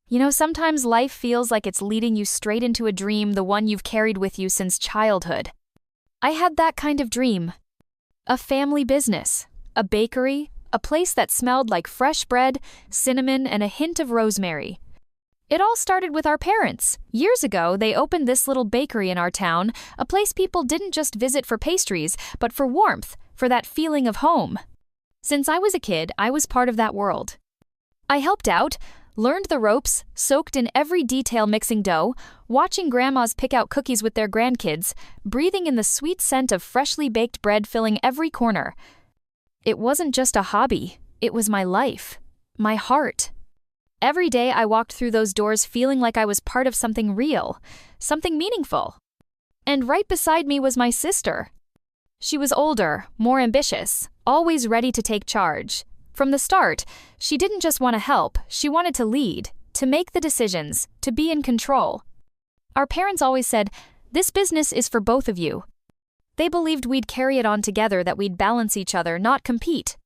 Sometimes life feels like it's leading you straight into a dream, the one you've carried with you since childhood. I had that kind of dream. A family business, a bakery, a place that smelled like fresh bread, cinnamon, and a hint of rosemary. It all started with our parents. Years ago, they opened this little bakery in our town, a place people didn't just visit for pastries, but for warmth, for that feeling of home. Since I was a kid, I was part of that world. I helped out, learned the ropes, soaked in every detail mixing dough, watching grandmas pick out cookies with their grandkids, breathing in the sweet scent of freshly baked bread filling every corner. It wasn't just a hobby, it was my life, my heart. Every day I walked through those doors feeling like I was part of something real, something meaningful. And right beside me was my sister. She was older, more ambitious, always ready to take charge. From the start, she didn't just want to help, she wanted to lead, to make the decisions, to be in control. Our parents always said, "This business is for both of you." They believed we'd carry it on together, that we'd balance each other, not compete.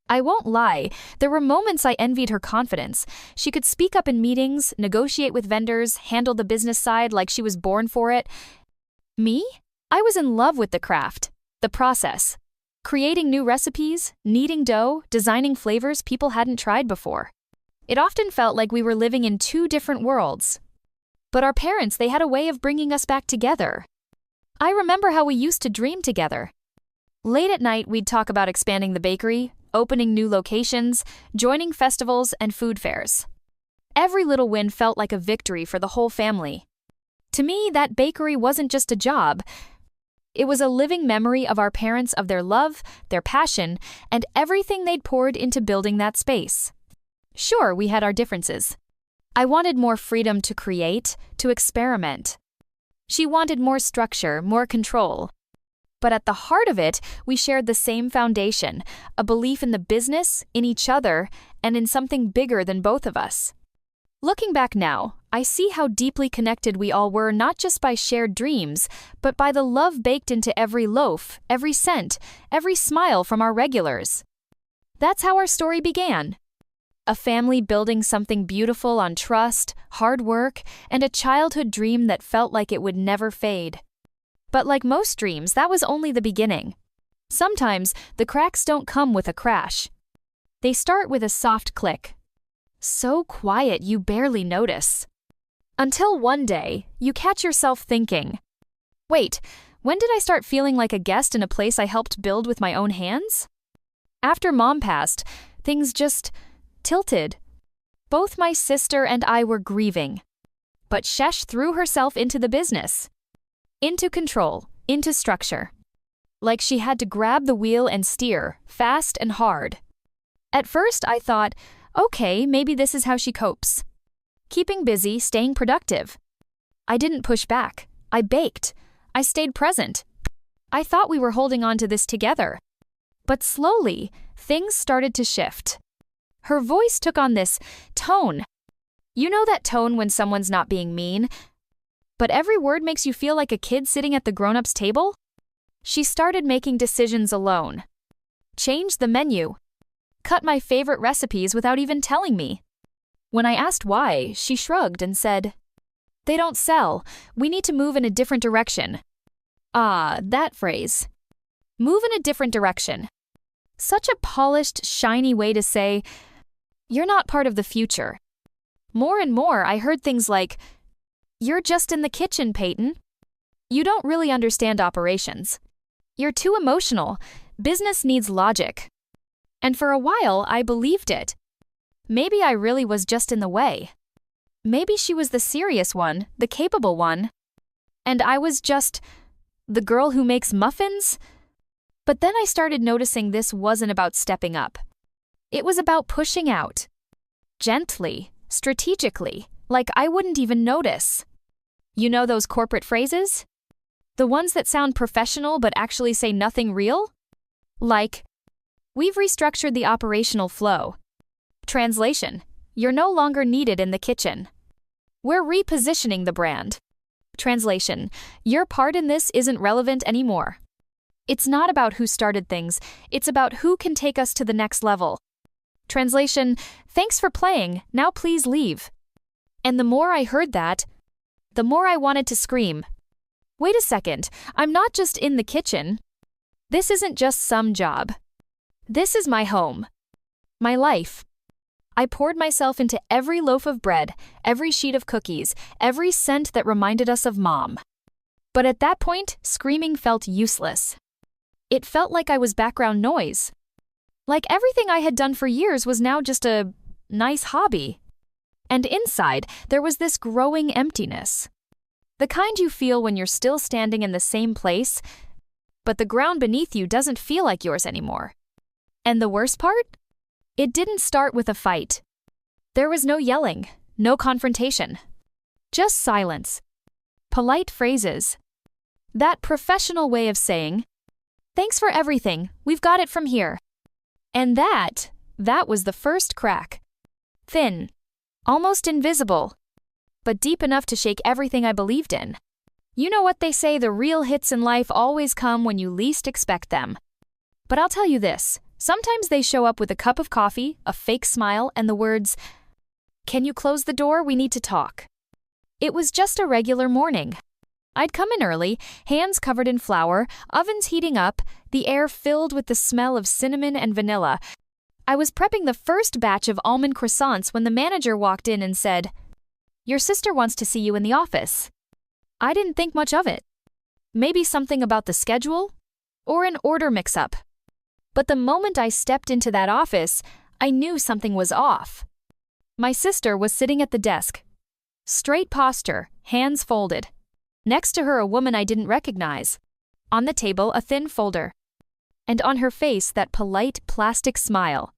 I won't lie, there were moments I envied her confidence. She could speak up in meetings, negotiate with vendors, handle the business side like she was born for it. Me? I was in love with the craft, the process. Creating new recipes, kneading dough, designing flavors people hadn't tried before. It often felt like we were living in two different worlds. But our parents, they had a way of bringing us back together. I remember how we used to dream together. Late at night, we'd talk about expanding the bakery, opening new locations, joining festivals and food fairs. Every little win felt like a victory for the whole family. To me, that bakery wasn't just a job. It was a living memory of our parents, of their love, their passion, and everything they'd poured into building that space. Sure, we had our differences. I wanted more freedom to create, to experiment. She wanted more structure, more control. But at the heart of it, we shared the same foundation, a belief in the business, in each other, and in something bigger than both of us. Looking back now, I see how deeply connected we all were, not just by shared dreams, but by the love baked into every loaf, every cent, every smile from our regulars. That's how our story began. A family building something beautiful on trust, hard work, and a childhood dream that felt like it would never fade. But like most dreams, that was only the beginning. Sometimes, the cracks don't come with a crash. They start with a soft click. So quiet you barely notice. Until one day, you catch yourself thinking, "Wait, when did I start feeling like a guest in a place I helped build with my own hands?" After Mom passed, things just tilted. Both my sister and I were grieving. But Shesh threw herself into the business. Into control, into structure. Like she had to grab the wheel and steer, fast and hard. At first I thought, okay, maybe this is how she copes. Keeping busy, staying productive. I didn't push back. I baked. I stayed present. I thought we were holding on to this together. But slowly, things started to shift. Her voice took on this tone. You know that tone when someone's not being mean, but every word makes you feel like a kid sitting at the grown-ups' table? She started making decisions alone. Changed the menu. Cut my favorite recipes without even telling me. When I asked why, she shrugged and said, "They don't sell. We need to move in a different direction." Ah, that phrase. Move in a different direction. Such a polished, shiny way to say, you're not part of the future. More and more, I heard things like, "You're just in the kitchen, Peyton. You don't really understand operations. You're too emotional. Business needs logic." And for a while, I believed it. Maybe I really was just in the way. Maybe she was the serious one, the capable one. And I was just the girl who makes muffins? But then I started noticing this wasn't about stepping up. It was about pushing out. Gently, strategically, like I wouldn't even notice. You know those corporate phrases? The ones that sound professional but actually say nothing real? Like, "We've restructured the operational flow." Translation, "You're no longer needed in the kitchen." "We're repositioning the brand." Translation, "Your part in this isn't relevant anymore." It's not about who started things, it's about who can take us to the next level. Translation, "Thanks for playing, now please leave." And the more I heard that, the more I wanted to scream. Wait a second, I'm not just in the kitchen. This isn't just some job. This is my home. My life. I poured myself into every loaf of bread, every sheet of cookies, every scent that reminded us of Mom. But at that point, screaming felt useless. It felt like I was background noise. Like everything I had done for years was now just a nice hobby. And inside, there was this growing emptiness. The kind you feel when you're still standing in the same place, but the ground beneath you doesn't feel like yours anymore. And the worst part? It didn't start with a fight. There was no yelling, no confrontation. Just silence. Polite phrases. That professional way of saying, "Thanks for everything, we've got it from here." And that was the first crack. Thin, almost invisible, but deep enough to shake everything I believed in. You know what they say, the real hits in life always come when you least expect them. But I'll tell you this, sometimes they show up with a cup of coffee, a fake smile, and the words, "Can you close the door? We need to talk." It was just a regular morning. I'd come in early, hands covered in flour, ovens heating up, the air filled with the smell of cinnamon and vanilla. I was prepping the first batch of almond croissants when the manager walked in and said, "Your sister wants to see you in the office." I didn't think much of it. Maybe something about the schedule? Or an order mix-up. But the moment I stepped into that office, I knew something was off. My sister was sitting at the desk. Straight posture, hands folded. Next to her, a woman I didn't recognize. On the table, a thin folder. And on her face, that polite plastic smile.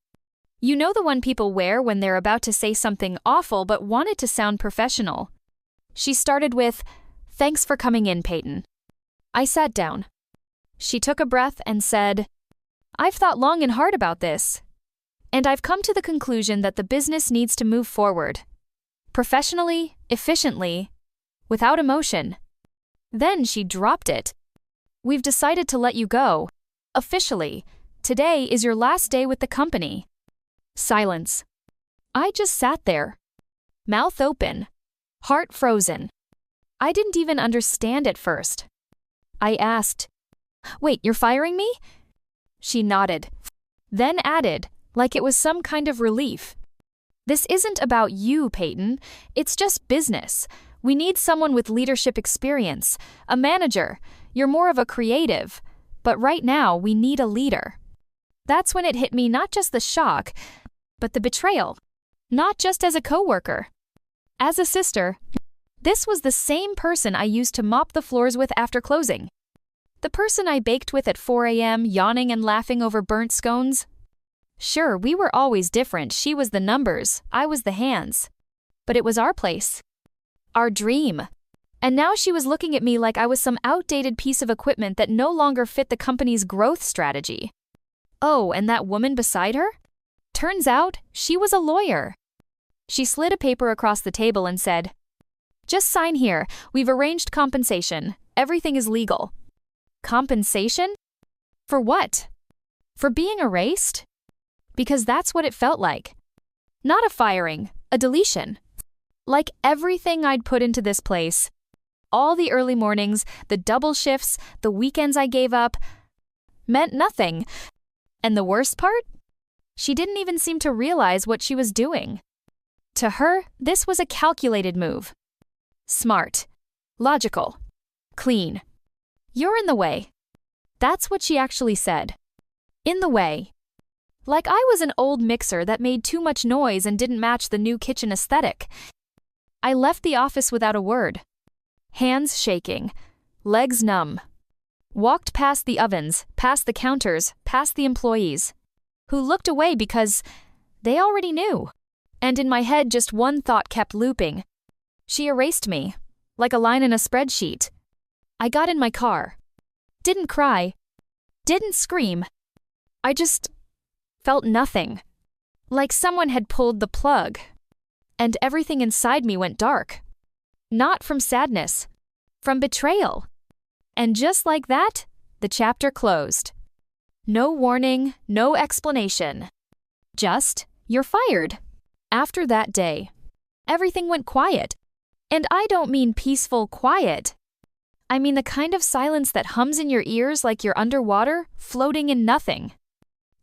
You know, the one people wear when they're about to say something awful but want it to sound professional. She started with, "Thanks for coming in, Peyton." I sat down. She took a breath and said, "I've thought long and hard about this. And I've come to the conclusion that the business needs to move forward. Professionally, efficiently, without emotion." Then she dropped it. "We've decided to let you go. Officially. Today is your last day with the company." Silence. I just sat there. Mouth open. Heart frozen. I didn't even understand at first. I asked, "Wait, you're firing me?" She nodded. Then added, like it was some kind of relief, "This isn't about you, Peyton. It's just business. We need someone with leadership experience, a manager. You're more of a creative. But right now, we need a leader." That's when it hit me, not just the shock, but the betrayal. Not just as a coworker. As a sister. This was the same person I used to mop the floors with after closing. The person I baked with at 4 a.m., yawning and laughing over burnt scones. Sure, we were always different. She was the numbers, I was the hands. But it was our place. Our dream. And now she was looking at me like I was some outdated piece of equipment that no longer fit the company's growth strategy. Oh, and that woman beside her? Turns out, she was a lawyer. She slid a paper across the table and said, "Just sign here. We've arranged compensation. Everything is legal." Compensation? For what? For being erased? Because that's what it felt like. Not a firing, a deletion. Like everything I'd put into this place. All the early mornings, the double shifts, the weekends I gave up, meant nothing. And the worst part? She didn't even seem to realize what she was doing. To her, this was a calculated move. Smart. Logical. Clean. "You're in the way." That's what she actually said. In the way. Like I was an old mixer that made too much noise and didn't match the new kitchen aesthetic. I left the office without a word. Hands shaking. Legs numb. Walked past the ovens, past the counters, past the employees, who looked away because they already knew. And in my head, just one thought kept looping. She erased me, like a line in a spreadsheet. I got in my car. Didn't cry. Didn't scream. I just felt nothing. Like someone had pulled the plug. And everything inside me went dark. Not from sadness. From betrayal. And just like that, the chapter closed. No warning, no explanation. Just, "You're fired." After that day, Everything went quiet. And I don't mean peaceful quiet. I mean the kind of silence that hums in your ears like you're underwater, floating in nothing.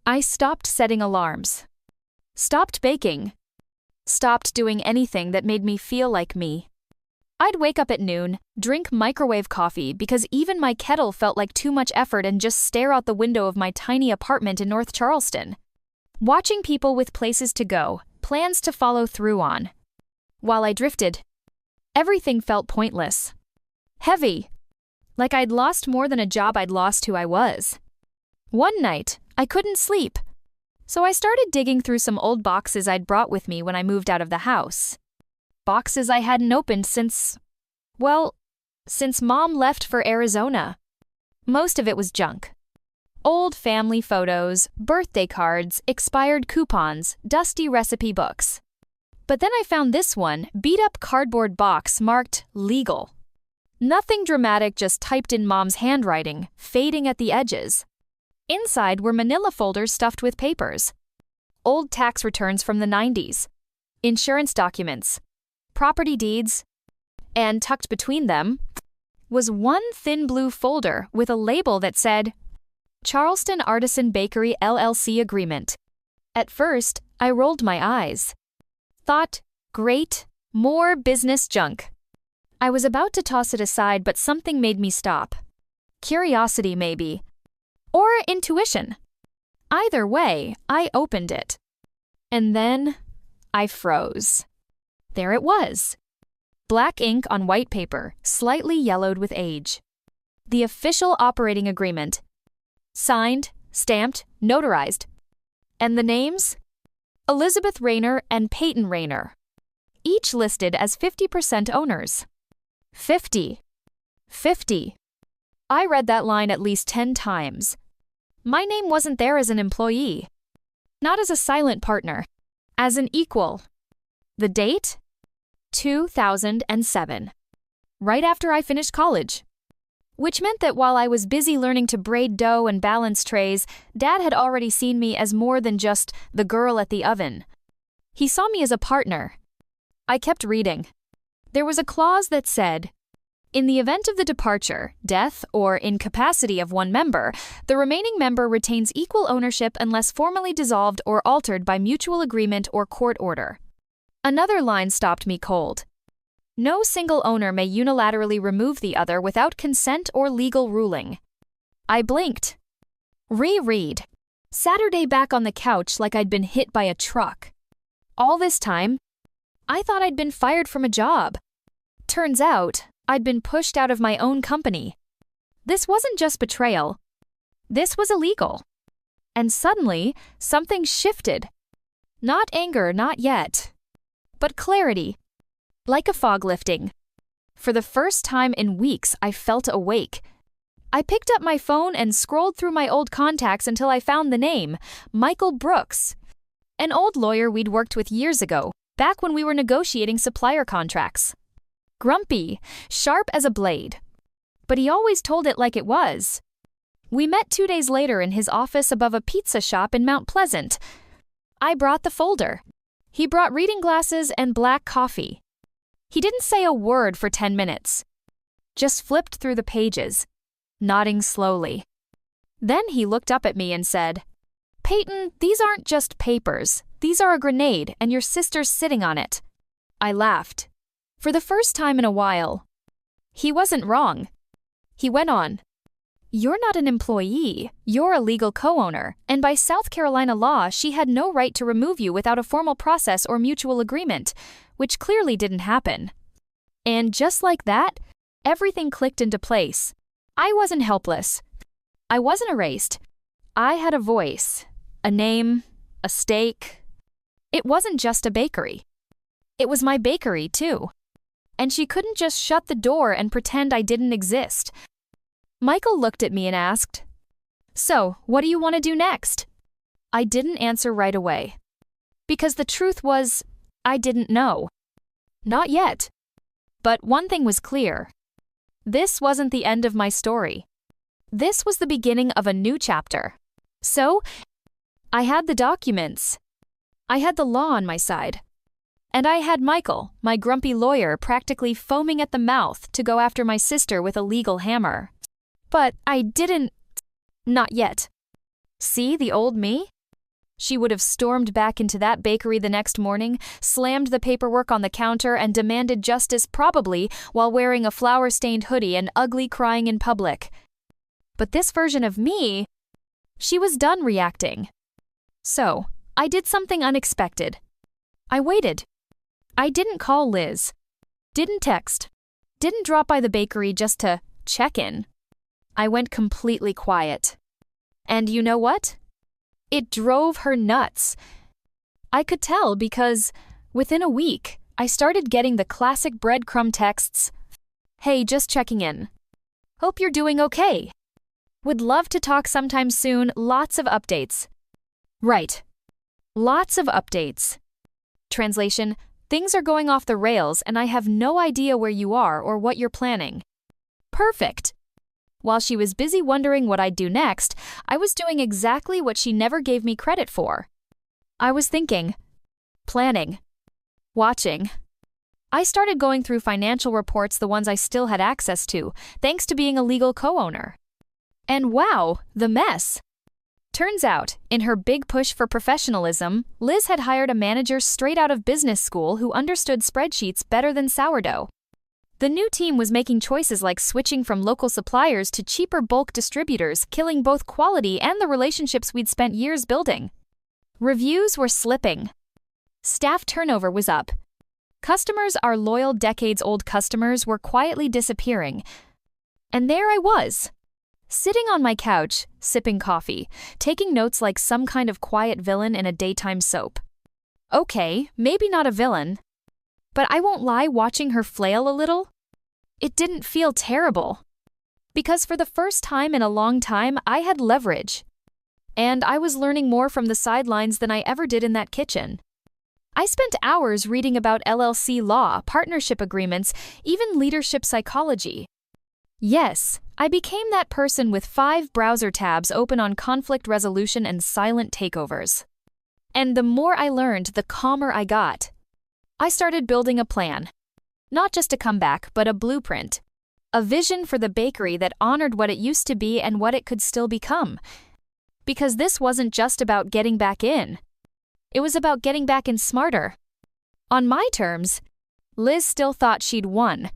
I stopped setting alarms. Stopped baking. Stopped doing anything that made me feel like me. I'd wake up at noon, drink microwave coffee because even my kettle felt like too much effort, and just stare out the window of my tiny apartment in North Charleston, watching people with places to go, plans to follow through on. While I drifted, everything felt pointless. Heavy. Like I'd lost more than a job, I'd lost who I was. One night, I couldn't sleep. So I started digging through some old boxes I'd brought with me when I moved out of the house. Boxes I hadn't opened since Mom left for Arizona. Most of it was junk. Old family photos, birthday cards, expired coupons, dusty recipe books. But then I found this one, beat-up cardboard box marked legal. Nothing dramatic, just typed in Mom's handwriting, fading at the edges. Inside were manila folders stuffed with papers. Old tax returns from the 90s. Insurance documents. Property deeds. And tucked between them was one thin blue folder with a label that said, Charleston Artisan Bakery LLC Agreement. At first, I rolled my eyes. Thought, great, more business junk. I was about to toss it aside, but something made me stop. Curiosity, maybe. Or intuition. Either way, I opened it. And then I froze. There it was. Black ink on white paper, slightly yellowed with age. The official operating agreement. Signed, stamped, notarized. And the names? Elizabeth Rayner and Peyton Rayner. Each listed as 50% owners. 50. I read that line at least 10 times. My name wasn't there as an employee. Not as a silent partner. As an equal. The date? 2007. Right after I finished college. Which meant that while I was busy learning to braid dough and balance trays, Dad had already seen me as more than just the girl at the oven. He saw me as a partner. I kept reading. There was a clause that said, in the event of the departure, death, or incapacity of one member, the remaining member retains equal ownership unless formally dissolved or altered by mutual agreement or court order. Another line stopped me cold. No single owner may unilaterally remove the other without consent or legal ruling. I blinked. Reread. Saturday back on the couch like I'd been hit by a truck. All this time, I thought I'd been fired from a job. Turns out, I'd been pushed out of my own company. This wasn't just betrayal. This was illegal. And suddenly, something shifted. Not anger, not yet. But clarity. Like a fog lifting. For the first time in weeks, I felt awake. I picked up my phone and scrolled through my old contacts until I found the name, Michael Brooks. An old lawyer we'd worked with years ago, back when we were negotiating supplier contracts. Grumpy, sharp as a blade. But he always told it like it was. We met 2 days later in his office above a pizza shop in Mount Pleasant. I brought the folder. He brought reading glasses and black coffee. He didn't say a word for 10 minutes. Just flipped through the pages, nodding slowly. Then he looked up at me and said, Peyton, these aren't just papers. These are a grenade, and your sister's sitting on it. I laughed. For the first time in a while. He wasn't wrong. He went on. You're not an employee. You're a legal co-owner, and by South Carolina law, she had no right to remove you without a formal process or mutual agreement, which clearly didn't happen. And just like that, everything clicked into place. I wasn't helpless. I wasn't erased. I had a voice, a name, a stake. It wasn't just a bakery. It was my bakery, too. And she couldn't just shut the door and pretend I didn't exist. Michael looked at me and asked, So, what do you want to do next? I didn't answer right away. Because the truth was, I didn't know. Not yet. But one thing was clear. This wasn't the end of my story. This was the beginning of a new chapter. So, I had the documents. I had the law on my side. And I had Michael, my grumpy lawyer, practically foaming at the mouth to go after my sister with a legal hammer. But I didn't. Not yet. See the old me? She would have stormed back into that bakery the next morning, slammed the paperwork on the counter, and demanded justice, probably while wearing a flour-stained hoodie and ugly crying in public. But this version of me, she was done reacting. So, I did something unexpected. I waited. I didn't call Liz. Didn't text. Didn't drop by the bakery just to check in. I went completely quiet. And you know what? It drove her nuts. I could tell because, within a week, I started getting the classic breadcrumb texts. Hey, just checking in. Hope you're doing okay. Would love to talk sometime soon. Lots of updates. Right. Lots of updates. Translation: things are going off the rails and I have no idea where you are or what you're planning. Perfect. While she was busy wondering what I'd do next, I was doing exactly what she never gave me credit for. I was thinking, planning, watching. I started going through financial reports, the ones I still had access to, thanks to being a legal co-owner. And wow, the mess. Turns out, in her big push for professionalism, Liz had hired a manager straight out of business school who understood spreadsheets better than sourdough. The new team was making choices like switching from local suppliers to cheaper bulk distributors, killing both quality and the relationships we'd spent years building. Reviews were slipping. Staff turnover was up. Customers, our loyal decades-old customers, were quietly disappearing. And there I was, sitting on my couch, sipping coffee, taking notes like some kind of quiet villain in a daytime soap. Okay, maybe not a villain. But I won't lie, watching her flail a little, it didn't feel terrible. Because for the first time in a long time, I had leverage. And I was learning more from the sidelines than I ever did in that kitchen. I spent hours reading about LLC law, partnership agreements, even leadership psychology. Yes, I became that person with 5 browser tabs open on conflict resolution and silent takeovers. And the more I learned, the calmer I got. I started building a plan. Not just a comeback, but a blueprint. A vision for the bakery that honored what it used to be and what it could still become. Because this wasn't just about getting back in. It was about getting back in smarter. On my terms, Liz still thought she'd won.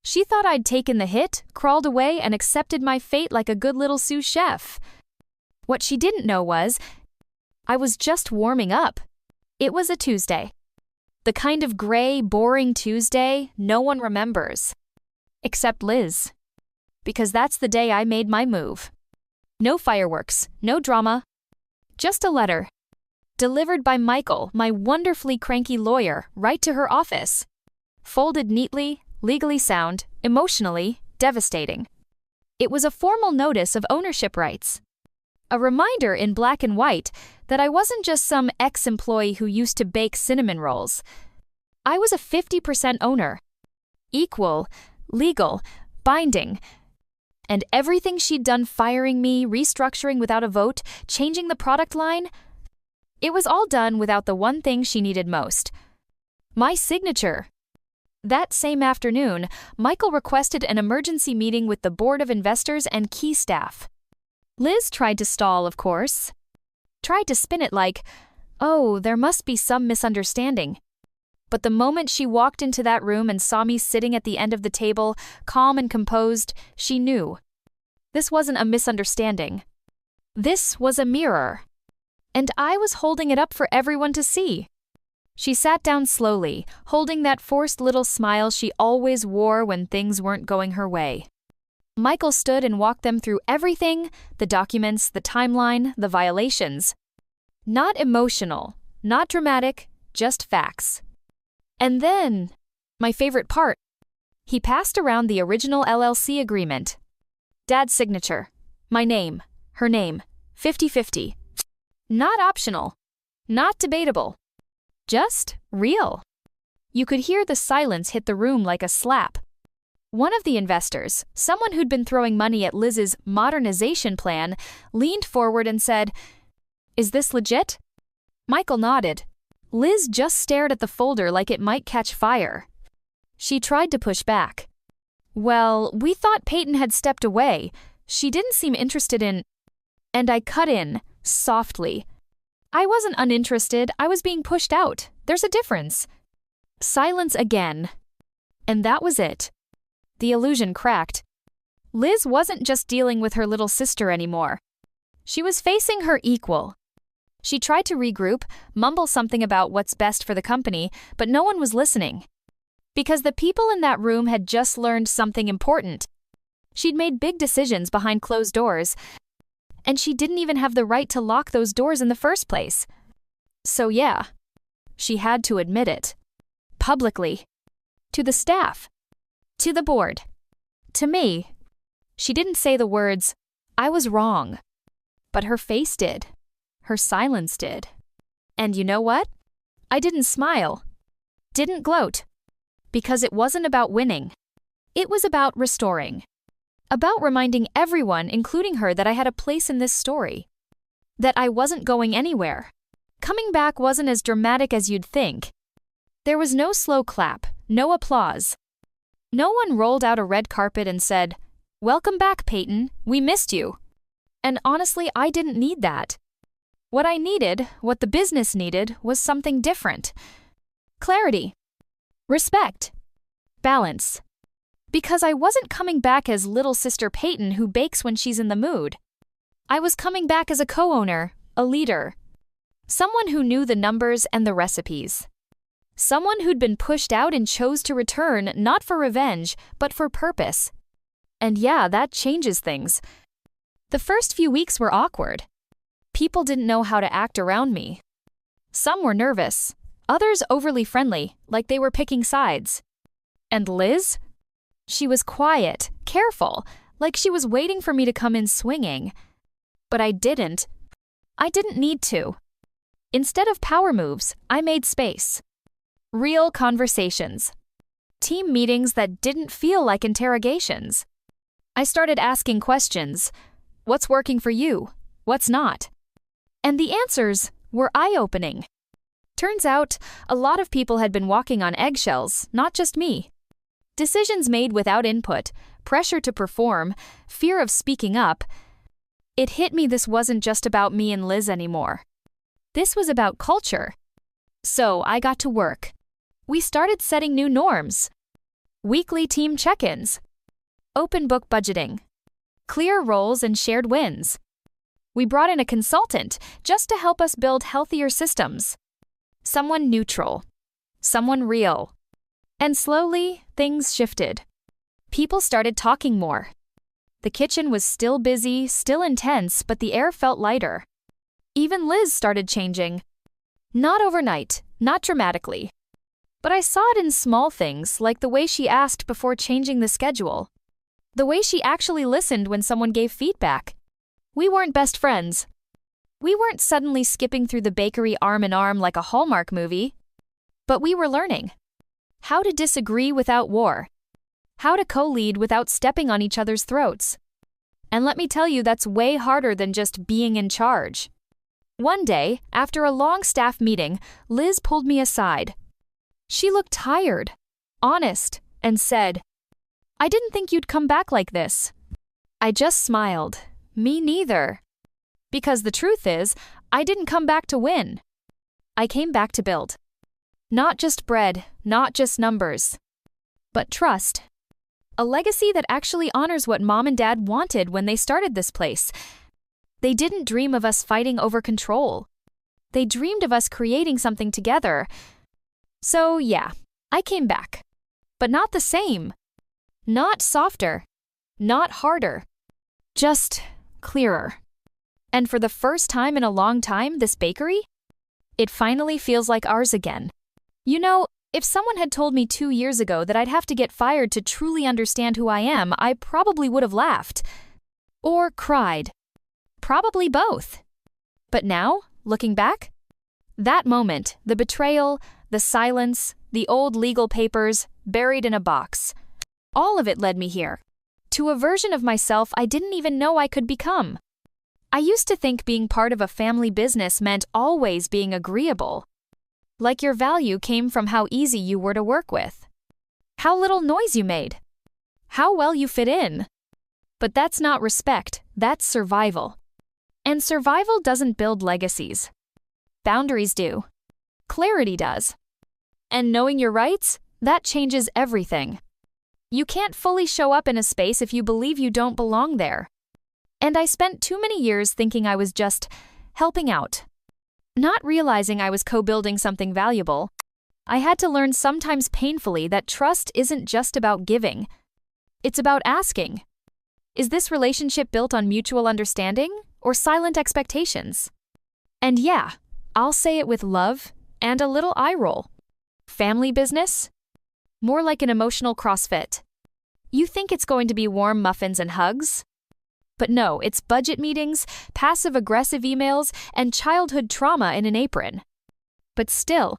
She thought I'd taken the hit, crawled away, and accepted my fate like a good little sous chef. What she didn't know was, I was just warming up. It was a Tuesday. The kind of gray, boring Tuesday no one remembers. Except Liz. Because that's the day I made my move. No fireworks, no drama. Just a letter. Delivered by Michael, my wonderfully cranky lawyer, right to her office. Folded neatly, legally sound, emotionally devastating. It was a formal notice of ownership rights. A reminder in black and white that I wasn't just some ex-employee who used to bake cinnamon rolls. I was a 50% owner. Equal, legal, binding. And everything she'd done, firing me, restructuring without a vote, changing the product line, it was all done without the one thing she needed most. My signature. That same afternoon, Michael requested an emergency meeting with the board of investors and key staff. Liz tried to stall, of course. Tried to spin it like, oh, there must be some misunderstanding. But the moment she walked into that room and saw me sitting at the end of the table, calm and composed, she knew. This wasn't a misunderstanding. This was a mirror. And I was holding it up for everyone to see. She sat down slowly, holding that forced little smile she always wore when things weren't going her way. Michael stood and walked them through everything, the documents, the timeline, the violations. Not emotional, not dramatic, just facts. And then, my favorite part, he passed around the original LLC agreement. Dad's signature, my name, her name, 50-50. Not optional, not debatable, just real. You could hear the silence hit the room like a slap. One of the investors, someone who'd been throwing money at Liz's modernization plan, leaned forward and said, "Is this legit?" Michael nodded. Liz just stared at the folder like it might catch fire. She tried to push back. Well, we thought Peyton had stepped away. She didn't seem interested in... And I cut in, softly. I wasn't uninterested, I was being pushed out. There's a difference. Silence again. And that was it. The illusion cracked. Liz wasn't just dealing with her little sister anymore. She was facing her equal. She tried to regroup, mumble something about what's best for the company, but no one was listening. Because the people in that room had just learned something important. She'd made big decisions behind closed doors, and she didn't even have the right to lock those doors in the first place. So yeah, she had to admit it. Publicly. To the staff. To the board. To me. She didn't say the words, "I was wrong." But her face did. Her silence did. And you know what? I didn't smile. Didn't gloat. Because it wasn't about winning. It was about restoring. About reminding everyone, including her, that I had a place in this story. That I wasn't going anywhere. Coming back wasn't as dramatic as you'd think. There was no slow clap, no applause. No one rolled out a red carpet and said, "Welcome back, Peyton, we missed you." And honestly, I didn't need that. What I needed, what the business needed, was something different. Clarity. Respect. Balance. Because I wasn't coming back as little sister Peyton who bakes when she's in the mood. I was coming back as a co-owner, a leader. Someone who knew the numbers and the recipes. Someone who'd been pushed out and chose to return, not for revenge, but for purpose. And yeah, that changes things. The first few weeks were awkward. People didn't know how to act around me. Some were nervous, others overly friendly, like they were picking sides. And Liz? She was quiet, careful, like she was waiting for me to come in swinging. But I didn't. I didn't need to. Instead of power moves, I made space. Real conversations. Team meetings that didn't feel like interrogations. I started asking questions. What's working for you? What's not? And the answers were eye-opening. Turns out, a lot of people had been walking on eggshells, not just me. Decisions made without input, pressure to perform, fear of speaking up. It hit me this wasn't just about me and Liz anymore. This was about culture. So I got to work. We started setting new norms. Weekly team check-ins. Open book budgeting. Clear roles and shared wins. We brought in a consultant just to help us build healthier systems. Someone neutral. Someone real. And slowly, things shifted. People started talking more. The kitchen was still busy, still intense, but the air felt lighter. Even Liz started changing. Not overnight, not dramatically. But I saw it in small things, like the way she asked before changing the schedule. The way she actually listened when someone gave feedback. We weren't best friends. We weren't suddenly skipping through the bakery arm in arm like a Hallmark movie. But we were learning. How to disagree without war. How to co-lead without stepping on each other's throats. And let me tell you, that's way harder than just being in charge. One day, after a long staff meeting, Liz pulled me aside. She looked tired, honest, and said, "I didn't think you'd come back like this." I just smiled. Me neither. Because the truth is, I didn't come back to win. I came back to build. Not just bread, not just numbers, but trust. A legacy that actually honors what Mom and Dad wanted when they started this place. They didn't dream of us fighting over control. They dreamed of us creating something together. So yeah, I came back. But not the same. Not softer. Not harder. Just clearer. And for the first time in a long time, this bakery? It finally feels like ours again. You know, if someone had told me 2 years ago that I'd have to get fired to truly understand who I am, I probably would have laughed. Or cried. Probably both. But now, looking back, that moment, the betrayal, the silence, the old legal papers, buried in a box, all of it led me here. To a version of myself I didn't even know I could become. I used to think being part of a family business meant always being agreeable. Like your value came from how easy you were to work with, how little noise you made, how well you fit in. But that's not respect, that's survival. And survival doesn't build legacies. Boundaries do. Clarity does. And knowing your rights, that changes everything. You can't fully show up in a space if you believe you don't belong there. And I spent too many years thinking I was just helping out, not realizing I was co-building something valuable. I had to learn, sometimes painfully, that trust isn't just about giving. It's about asking. Is this relationship built on mutual understanding or silent expectations? And yeah, I'll say it with love and a little eye roll. Family business? More like an emotional CrossFit. You think it's going to be warm muffins and hugs? But no, it's budget meetings, passive-aggressive emails, and childhood trauma in an apron. But still,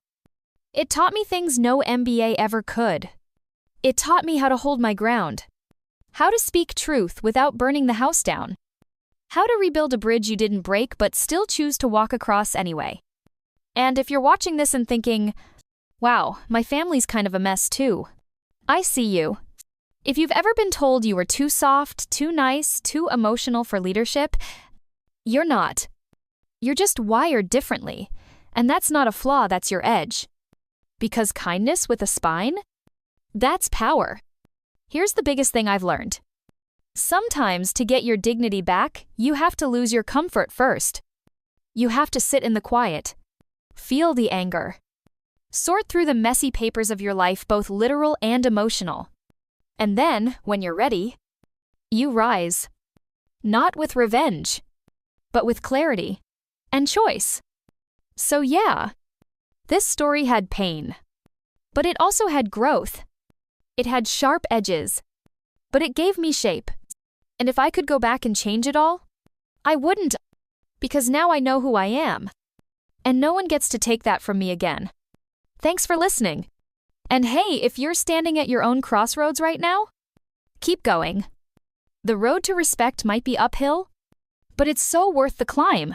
it taught me things no MBA ever could. It taught me how to hold my ground, how to speak truth without burning the house down, how to rebuild a bridge you didn't break but still choose to walk across anyway. And if you're watching this and thinking, wow, my family's kind of a mess too, I see you. If you've ever been told you were too soft, too nice, too emotional for leadership, you're not. You're just wired differently, and that's not a flaw, that's your edge. Because kindness with a spine? That's power. Here's the biggest thing I've learned. Sometimes to get your dignity back, you have to lose your comfort first. You have to sit in the quiet, feel the anger, sort through the messy papers of your life, both literal and emotional. And then, when you're ready, you rise. Not with revenge, but with clarity and choice. So yeah, this story had pain, but it also had growth. It had sharp edges, but it gave me shape. And if I could go back and change it all, I wouldn't, because now I know who I am. And no one gets to take that from me again. Thanks for listening. And hey, if you're standing at your own crossroads right now, keep going. The road to respect might be uphill, but it's so worth the climb.